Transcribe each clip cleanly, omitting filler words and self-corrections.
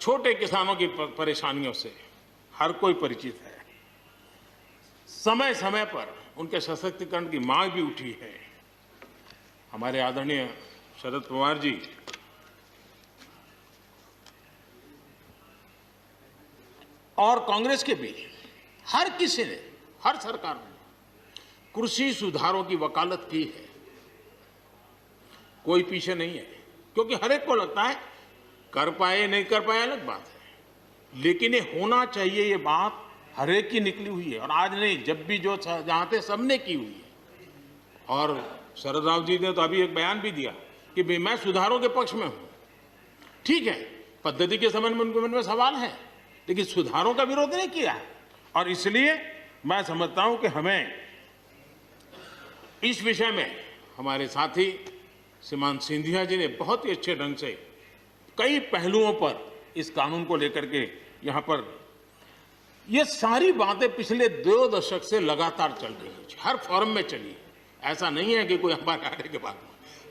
छोटे किसानों की परेशानियों से हर कोई परिचित है। समय समय पर उनके सशक्तिकरण की मांग भी उठी है। हमारे आदरणीय शरद पवार जी और कांग्रेस के भी हर किसी ने, हर सरकार ने कृषि सुधारों की वकालत की है। कोई पीछे नहीं है, क्योंकि हर एक को लगता है कर पाए नहीं कर पाए अलग बात है, लेकिन ये होना चाहिए, ये बात हर एक की निकली हुई है। और आज नहीं, जब भी जो जहां थे सबने की हुई है। और शरद राव जी ने तो अभी एक बयान भी दिया कि भाई मैं सुधारों के पक्ष में हूं। ठीक है, पद्धति के संबंध में उनके मन में सवाल है, लेकिन सुधारों का विरोध नहीं किया है। और इसलिए मैं समझता हूं कि हमें इस विषय में हमारे साथी श्रीमान सिंधिया जी ने बहुत ही अच्छे ढंग से कई पहलुओं पर इस कानून को लेकर के यहाँ पर ये सारी बातें पिछले 2 दशक से लगातार चल रही है, हर फोरम में चली है। ऐसा नहीं है कि कोई हमारे आने के बाद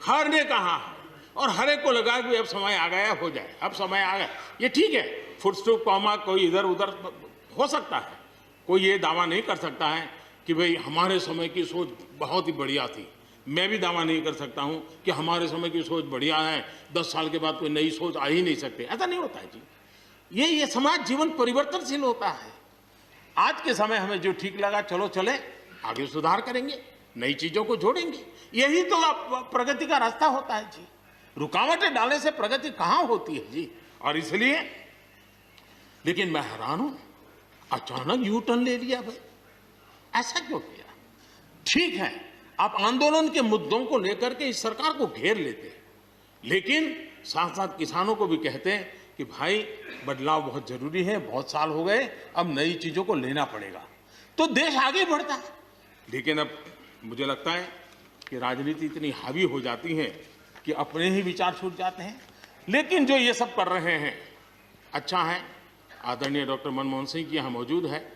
हर ने कहा है और हर एक को लगा कि अब समय आ गया, हो जाए, अब समय आ गया। ये ठीक है, फुल स्टॉप कॉमा कोई इधर उधर हो सकता है, कोई ये दावा नहीं कर सकता है कि भाई हमारे समय की सोच बहुत ही बढ़िया थी। मैं भी दावा नहीं कर सकता हूं कि हमारे समय की सोच बढ़िया है, 10 साल के बाद कोई नई सोच आ ही नहीं सकती। ऐसा नहीं होता है जी। ये समाज जीवन परिवर्तनशील होता है। आज के समय हमें जो ठीक लगा चलो चले, आगे सुधार करेंगे, नई चीजों को जोड़ेंगे। यही तो प्रगति का रास्ता होता है जी। रुकावटें डालने से प्रगति कहां होती है जी। और इसलिए, लेकिन मैं हैरान हूं, अचानक यू टर्न ले लिया भाई, ऐसा क्यों किया? ठीक है, आप आंदोलन के मुद्दों को लेकर के इस सरकार को घेर लेते हैं, लेकिन साथ साथ किसानों को भी कहते हैं कि भाई बदलाव बहुत जरूरी है, बहुत साल हो गए, अब नई चीजों को लेना पड़ेगा, तो देश आगे बढ़ता है। लेकिन अब मुझे लगता है कि राजनीति इतनी हावी हो जाती है कि अपने ही विचार छूट जाते हैं। लेकिन जो ये सब कर रहे हैं अच्छा है। आदरणीय डॉक्टर मनमोहन सिंह जी यहाँ मौजूद है,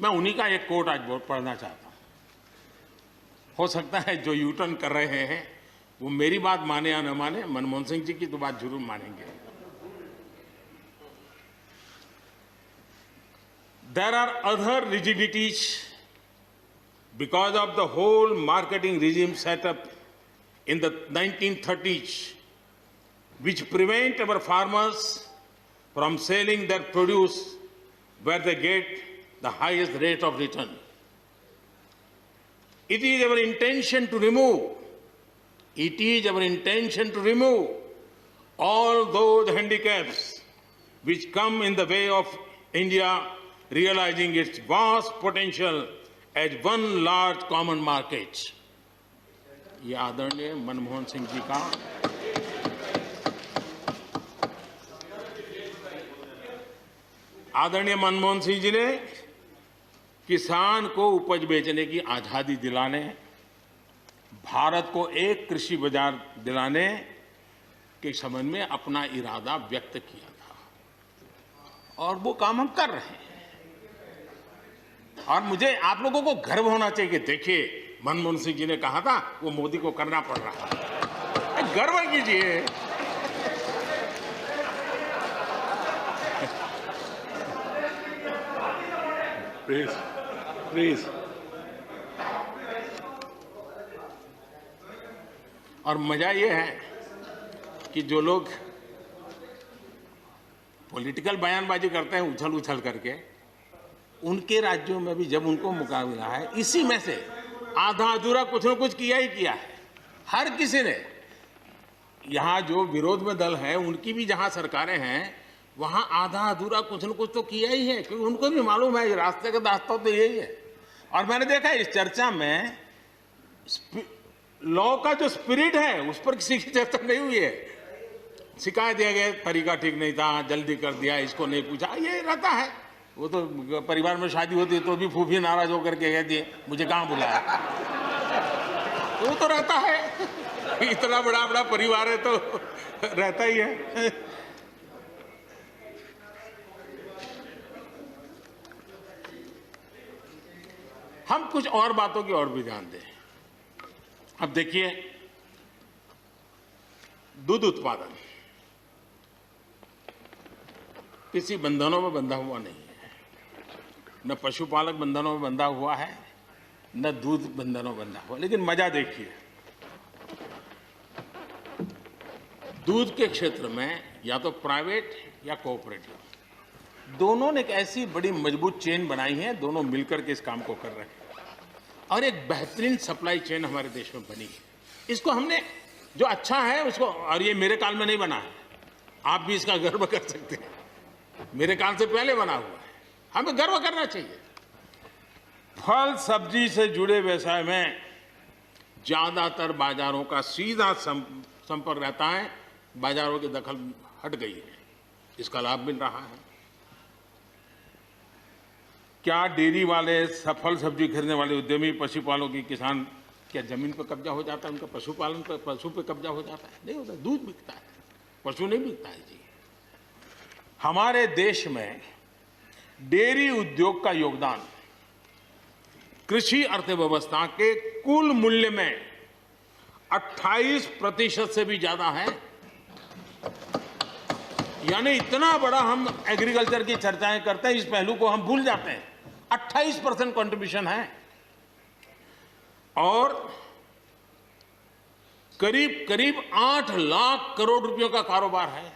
मैं उन्हीं का एक कोट आज पढ़ना चाहता हूँ। हो सकता है जो यू टर्न कर रहे हैं वो मेरी बात माने या न माने, मनमोहन सिंह जी की तो बात जरूर मानेंगे। There are other rigidities because of the whole marketing regime set up in the 1930s, which prevent our farmers from selling their produce where they get the highest rate of return. It is our intention to remove all those handicaps which come in the way of India realizing its vast potential as one large common market. ये आदरणीय मनमोहन सिंह जी का आदरणीय मनमोहन सिंह जी ने किसान को उपज बेचने की आजादी दिलाने, भारत को एक कृषि बाजार दिलाने के संबंध में अपना इरादा व्यक्त किया था और वो काम हम कर रहे हैं। और मुझे आप लोगों को गर्व होना चाहिए कि देखिए मनमोहन सिंह जी ने कहा था वो मोदी को करना पड़ रहा है, गर्व कीजिए। प्लीज। और मजा ये है कि जो लोग पॉलिटिकल बयानबाजी करते हैं उछल उछल करके, उनके राज्यों में भी जब उनको मौका मिला है, इसी में से आधा अधूरा कुछ न कुछ किया ही किया है। हर किसी ने, यहाँ जो विरोध में दल है उनकी भी जहाँ सरकारें हैं वहाँ आधा अधूरा कुछ न कुछ तो किया ही है, क्योंकि उनको भी मालूम है रास्ते का रास्ता तो यही है। और मैंने देखा इस चर्चा में लॉ का जो स्पिरिट है उस पर किसी की चर्चा नहीं हुई है। शिकायत दिया गया तरीका ठीक नहीं था, जल्दी कर दिया, इसको नहीं पूछा, ये रहता है। वो तो परिवार में शादी होती तो भी फूफी नाराज होकर के कहती है मुझे कहाँ बुलाया, वो तो रहता है। इतना बड़ा बड़ा परिवार है तो रहता ही है। हम कुछ और बातों की ओर भी ध्यान दें। अब देखिए, दूध उत्पादन, किसी बंधनों में बंधा हुआ नहीं है, न पशुपालक बंधनों में बंधा हुआ है, न दूध बंधनों में बंधा हुआ। लेकिन मजा देखिए, दूध के क्षेत्र में या तो प्राइवेट या कोऑपरेटिव, दोनों ने एक ऐसी बड़ी मजबूत चेन बनाई है, दोनों मिलकर के इस काम को कर रहे हैं और एक बेहतरीन सप्लाई चेन हमारे देश में बनी है। इसको हमने जो अच्छा है उसको, और ये मेरे काल में नहीं बना है, आप भी इसका गर्व कर सकते हैं, मेरे काल से पहले बना हुआ है, हमें गर्व करना चाहिए। फल सब्जी से जुड़े व्यवसाय में ज्यादातर बाजारों का सीधा संपर्क रहता है, बाजारों की दखल हट गई है, इसका लाभ मिल रहा है। क्या डेयरी वाले, फल सब्जी खरीदने वाले उद्यमी, पशुपालकों की किसान, क्या जमीन पर कब्जा हो जाता है उनका? पशुपालन पर, पशु पे कब्जा हो जाता है? नहीं होता, दूध बिकता है, पशु नहीं बिकता है जी। हमारे देश में डेयरी उद्योग का योगदान कृषि अर्थव्यवस्था के कुल मूल्य में 28% से भी ज्यादा है। यानी इतना बड़ा हम एग्रीकल्चर की चर्चाएं करते हैं, इस पहलू को हम भूल जाते हैं। 28% कंट्रीब्यूशन है और करीब करीब 8 लाख करोड़ रुपयों का कारोबार है।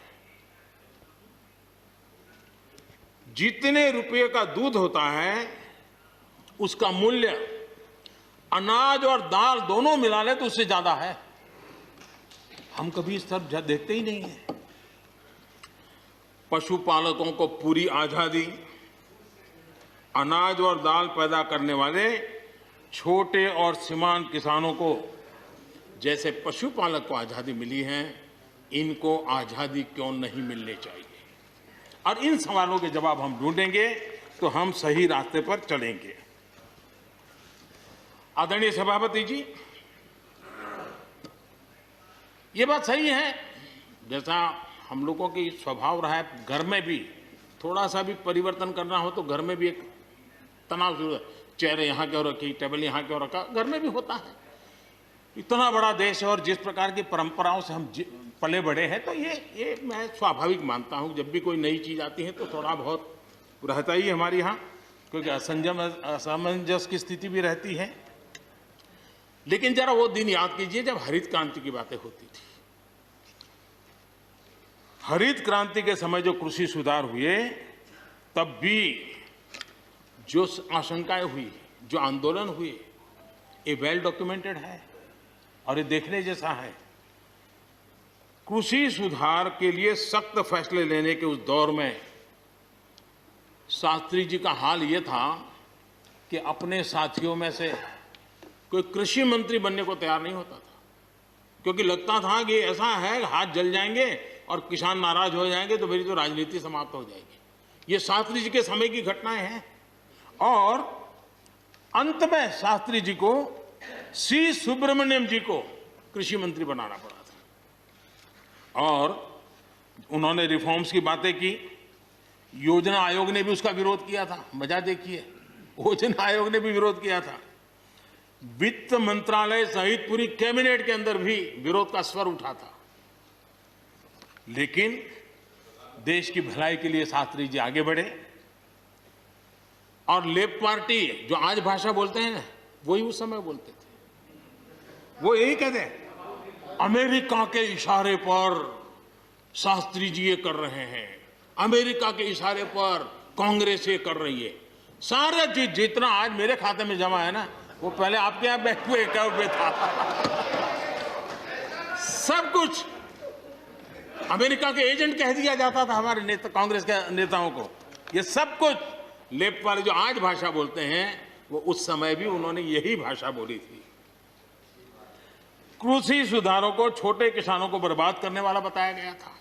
जितने रुपये का दूध होता है उसका मूल्य अनाज और दाल दोनों मिला ले तो उससे ज्यादा है। हम कभी इस तरफ देखते ही नहीं है। पशुपालकों को पूरी आजादी, अनाज और दाल पैदा करने वाले छोटे और सीमांत किसानों को जैसे पशुपालक को आजादी मिली है, इनको आजादी क्यों नहीं मिलनी चाहिए? और इन सवालों के जवाब हम ढूंढेंगे तो हम सही रास्ते पर चलेंगे। आदरणीय सभापति जी, ये बात सही है, जैसा हम लोगों की स्वभाव रहा है, घर में भी थोड़ा सा भी परिवर्तन करना हो तो घर में भी एक तनाव शुरू है। चेयर यहाँ क्यों रखी, टेबल यहाँ क्यों रखा, घर में भी होता है। इतना बड़ा देश है और जिस प्रकार की परंपराओं से हम पले बड़े हैं, तो ये मैं स्वाभाविक मानता हूँ। जब भी कोई नई चीज आती है तो थोड़ा बहुत रहता ही हमारे यहाँ, क्योंकि असमंजस की स्थिति भी रहती है। लेकिन जरा वो दिन याद कीजिए जब हरित क्रांति की बातें होती थी। हरित क्रांति के समय जो कृषि सुधार हुए, तब भी जो आशंकाएं हुई, जो आंदोलन हुए, ये वेल डॉक्यूमेंटेड है और ये देखने जैसा है। कृषि सुधार के लिए सख्त फैसले लेने के उस दौर में शास्त्री जी का हाल ये था कि अपने साथियों में से कोई कृषि मंत्री बनने को तैयार नहीं होता था, क्योंकि लगता था कि ऐसा है हाथ जल जाएंगे और किसान नाराज हो जाएंगे तो मेरी तो राजनीति समाप्त हो जाएगी। ये शास्त्री जी के समय की घटनाएं हैं। और अंत में शास्त्री जी को, सी सुब्रमण्यम जी को कृषि मंत्री बनाना पड़ा था और उन्होंने रिफॉर्म्स की बातें की। योजना आयोग ने भी उसका विरोध किया था। मजा देखिए, योजना आयोग ने भी विरोध किया था। वित्त मंत्रालय सहित पूरी कैबिनेट के अंदर भी विरोध का स्वर उठा था। लेकिन देश की भलाई के लिए शास्त्री जी आगे बढ़े और लेफ्ट पार्टी जो आज भाषा बोलते हैं ना, वही उस समय बोलते थे। वो यही कहते हैं, अमेरिका के इशारे पर शास्त्री जी ये कर रहे हैं, अमेरिका के इशारे पर कांग्रेस ये कर रही है। सारा चीज जितना आज मेरे खाते में जमा है ना, वो पहले आपके यहाँ बैठे पे था। सब कुछ अमेरिका के एजेंट कह दिया जाता था हमारे नेता, कांग्रेस के नेताओं को। ये सब कुछ लेफ्ट वाले जो आज भाषा बोलते हैं, वो उस समय भी उन्होंने यही भाषा बोली थी। कृषि सुधारों को छोटे किसानों को बर्बाद करने वाला बताया गया था।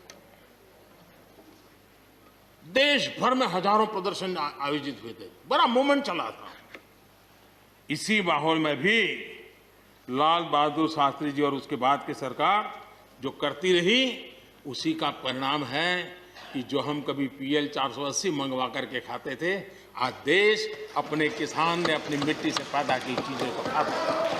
देश भर में हजारों प्रदर्शन आयोजित हुए थे, बड़ा मूवमेंट चला था। इसी माहौल में भी लाल बहादुर शास्त्री जी और उसके बाद की सरकार जो करती रही, उसी का परिणाम है कि जो हम कभी PL 480 मंगवा करके खाते थे, आज देश अपने किसान ने अपनी मिट्टी से पैदा की चीजों को खाता है।